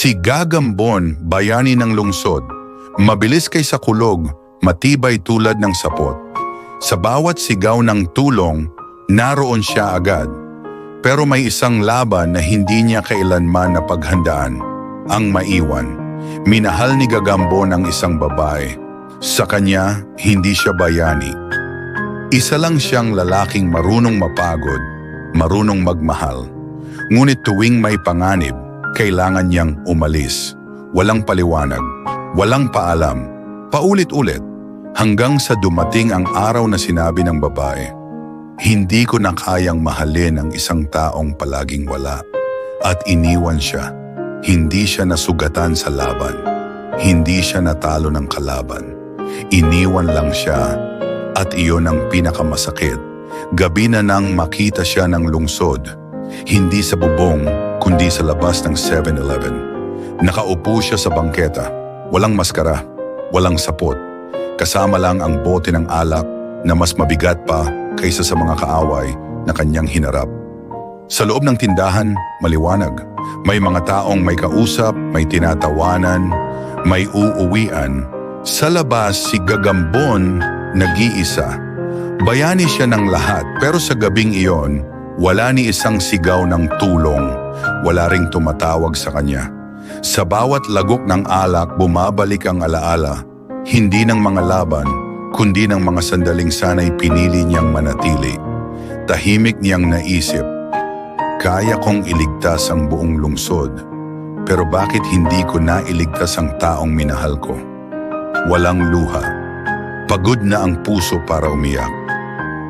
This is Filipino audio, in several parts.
Si Gagambon, bayani ng lungsod, mabilis kaysa kulog, matibay tulad ng sapot. Sa bawat sigaw ng tulong, naroon siya agad. Pero may isang laban na hindi niya kailanman napaghandaan, ang maiwan. Minahal ni Gagambon ang isang babae. Sa kanya, hindi siya bayani. Isa lang siyang lalaking marunong mapagod, marunong magmahal. Ngunit tuwing may panganib, kailangan niyang umalis. Walang paliwanag, walang paalam, paulit-ulit, hanggang sa dumating ang araw na sinabi ng babae, "Hindi ko na kayang mahalin ang isang taong palaging wala." At iniwan siya. Hindi siya nasugatan sa laban. Hindi siya natalo ng kalaban. Iniwan lang siya. At iyon ang pinakamasakit. Gabi na nang makita siya ng lungsod. Hindi sa bubong, kundi sa labas ng 7-Eleven. Nakaupo siya sa bangketa. Walang maskara, walang sapot. Kasama lang ang bote ng alak na mas mabigat pa kaysa sa mga kaaway na kanyang hinarap. Sa loob ng tindahan, maliwanag. May mga taong may kausap, may tinatawanan, may uuwian. Sa labas, si Gagambon nag-iisa. Bayani siya ng lahat, pero sa gabing iyon, wala ni isang sigaw ng tulong. Wala ring tumatawag sa kanya. Sa bawat lagok ng alak, bumabalik ang alaala. Hindi ng mga laban, kundi ng mga sandaling sana'y pinili niyang manatili. Tahimik niyang naisip, kaya kong iligtas ang buong lungsod, pero bakit hindi ko nailigtas ang taong minahal ko? Walang luha. Pagod na ang puso para umiyak.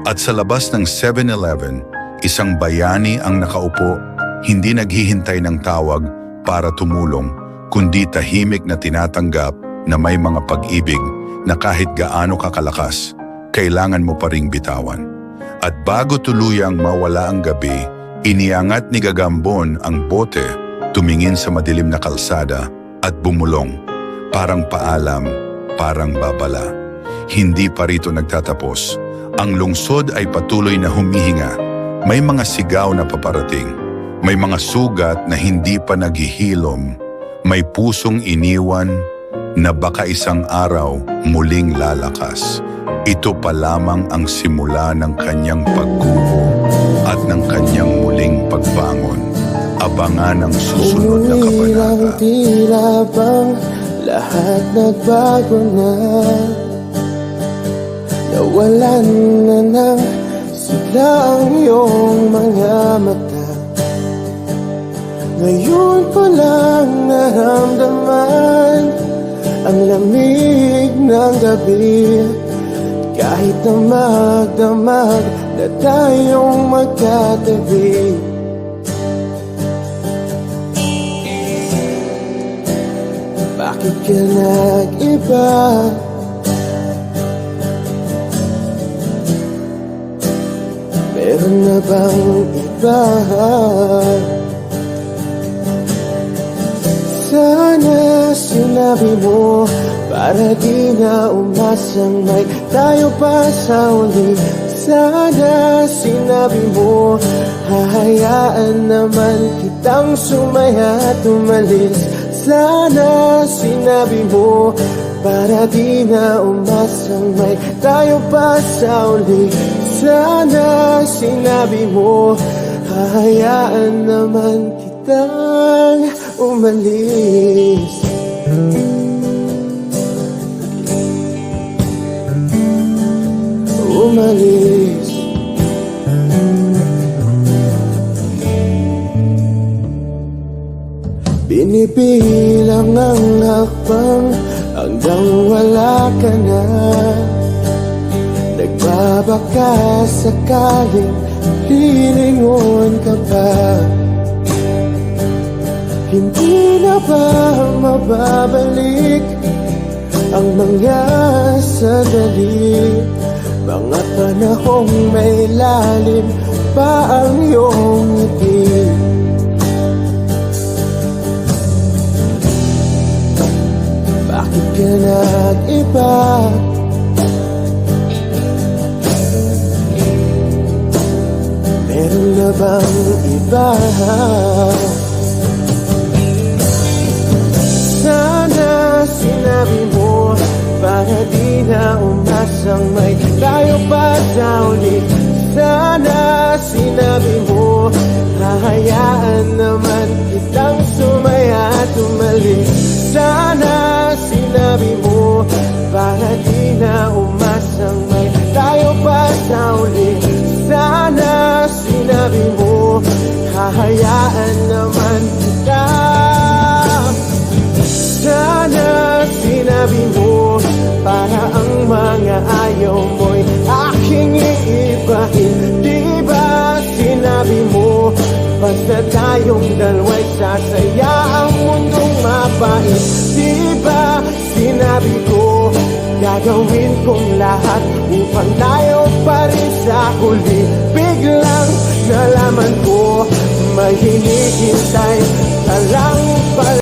At sa labas ng 7-Eleven, isang bayani ang nakaupo, hindi naghihintay ng tawag para tumulong, kundi tahimik na tinatanggap na may mga pag-ibig na kahit gaano kakalakas, kailangan mo pa ring bitawan. At bago tuluyang mawala ang gabi, iniangat ni Gagambon ang bote, tumingin sa madilim na kalsada at bumulong. Parang paalam, parang babala. Hindi pa rito nagtatapos. Ang lungsod ay patuloy na humihinga. May mga sigaw na paparating. May mga sugat na hindi pa naghihilom. May pusong iniwan na baka isang araw muling lalakas. Ito pa lamang ang simula ng kanyang pagguho at ng kanyang muling pagbangon. Abangan ang susunod na kabanata. Tila bang lahat nagbago na? Nawalan na ng sigla ang iyong mga mata. Ngayon ko lang naramdaman ang lamig ng gabi. Kahit na magdamag na tayong magkatabi. Bakit ka nag-iba? Meron na bang iba? Sana sinabi mo para di na umasang may tayo pa sa uli. Sana sinabi mo hahayaan naman kitang sumaya at umalis. Sana sinabi mo para di na umasang may tayo pa sa uli. Sana sinabi mo hahayaan naman kitang umalis. Umalis. Binibilang ang hakbang hanggang wala ka na. Nagbabaka sakaling lilingon ka pa. Hindi na ba mababalik ang mga sandali? Mga panahong may lalim pa ang iyong ngiti. Bakit ka nag-iba? Meron na bang iba? sinabi mo, para di na umasang may tayo pa sa uli. Sana sinabi mo, hahayaan naman kitang sumaya at umalis. Sana sinabi mo, para di na umasang may tayo pa sa uli. Sana sinabi mo, hahayaan naman kita. Sana sinabi mo, para ang mga ayaw mo'y aking iibahin. Di ba sinabi mo, basta tayong dalawa'y sasaya ang mundong mapait. Di ba sinabi ko, gagawin kong lahat upang tayo pa rin sa huli. Biglang nalaman ko, may hinihintay ka lang pala.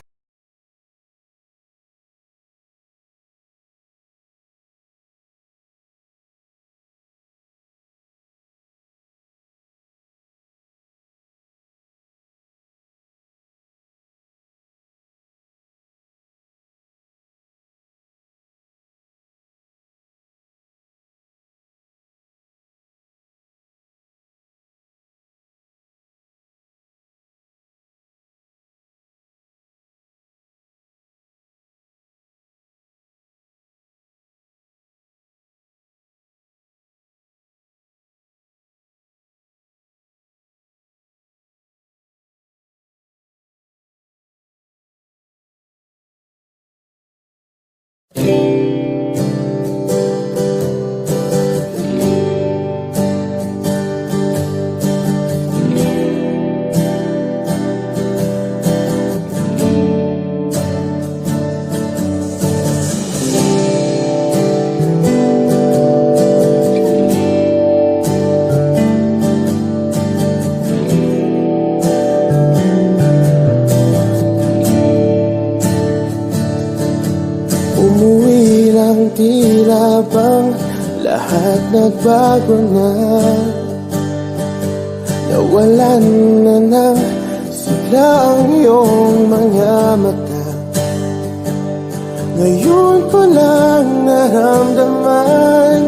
Umuwi lang, tila bang lahat nagbago na. Nawalan na ng sigla ang iyong mga mata. Ngayon ko lang naramdaman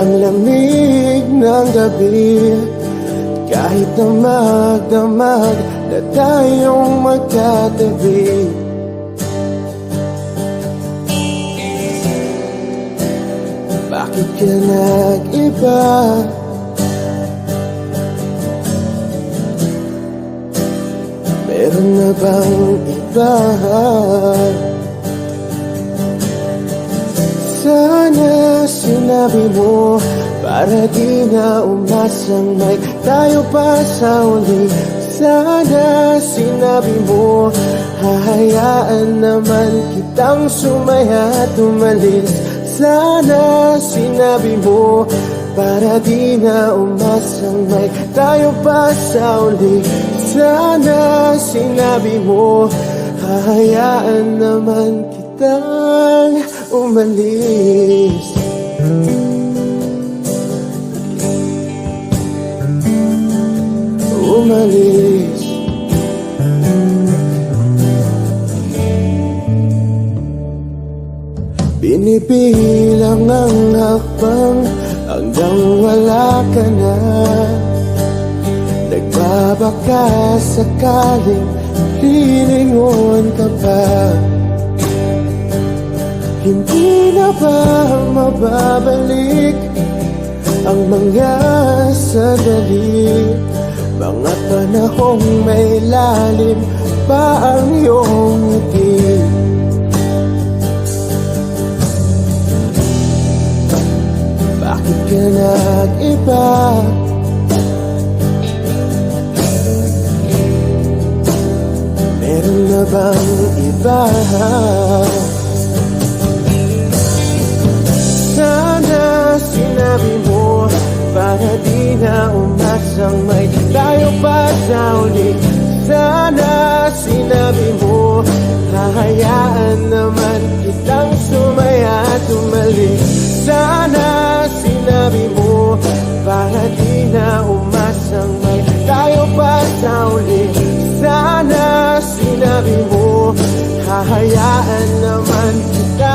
ang lamig ng gabi. Kahit na magdamag na tayong magkatabi. Bakit ka nag-iba? Meron na bang iba? Sana sinabi mo, para di na umasang may tayo pa sa uli. Sana sinabi mo, hahayaan naman kitang sumaya at umalis. Sana sinabi mo, para di na umasang may tayo pa sa uli. Sana sinabi mo, hahayaan naman kitang umalis. Umalis. Binibilang ang hakbang hanggang wala ka na. Nagbabaka sakaling lilingon ka pa. Hindi na ba mababalik ang mga sandali, mga panahong may lalim pa ang iyong ngiti? Bakit ka nag-iba? Meron na bang iba? Sana sinabi mo, para di na umasang may tayo pa sa uli. Sana sinabi mo, hahayaan naman kitang sumaya at umalis. Sana sinabi mo, para di na umasang may tayo pa sa uli. Sana sinabi mo, hahayaan naman kita.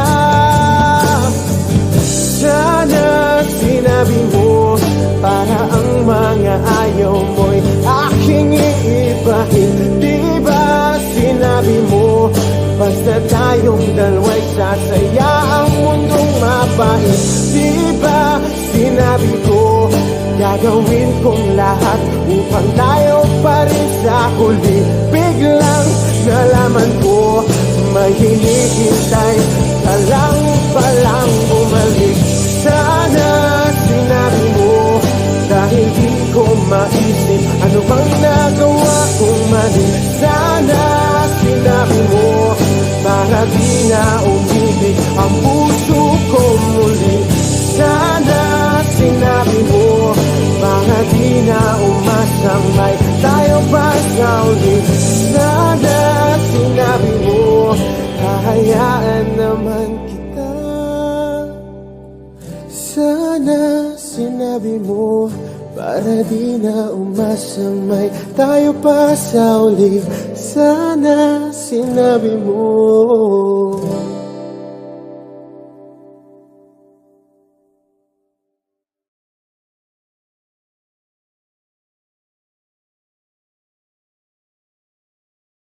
Basta tayong dalawa'y sasaya ang mundong mabait. Di ba sinabi ko, gagawin kong lahat upang tayo pa rin sa huli. Biglang nalaman ko, may hinihintay ka lang palang bumalik. Sana sinabi mo, dahil di ko maisip ano bang nagawa kong mali. Sana sinabi mo, para di na umibig ang puso ko muli. Sana sinabi mo, para di na umasang may tayo pa sa uli. Sana sinabi mo, hahayaan naman kita. Sana sinabi mo, para di na umasang may tayo pa sa uli. Sana sinabi mo.